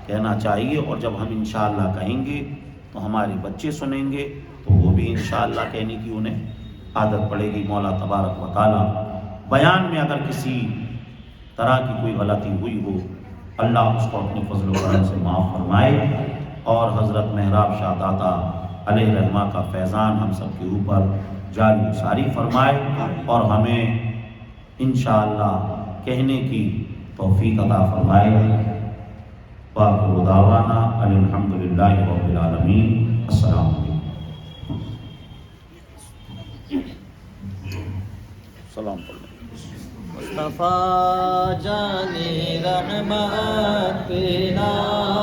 کہنا چاہیے، اور جب ہم انشاءاللہ کہیں گے تو ہمارے بچے سنیں گے تو وہ بھی انشاءاللہ کہنے کی انہیں عادت پڑے گی۔ مولا تبارک و تعالی بیان میں اگر کسی طرح کی کوئی غلطی ہوئی ہو، اللہ اس کو اپنی فضل و کرم سے معاف فرمائے، اور حضرت محراب شاہ داتا علیہ رحمہ کا فیضان ہم سب کے اوپر جاری و ساری فرمائے، اور ہمیں انشاءاللہ کہنے کی توفیق عطا فرمائے۔ وآخر دعوانا ان الحمدللہ رب العالمین۔ السلام علیکم۔ سلام علیکم۔ مصطفیٰ جان رحمت پہ ناز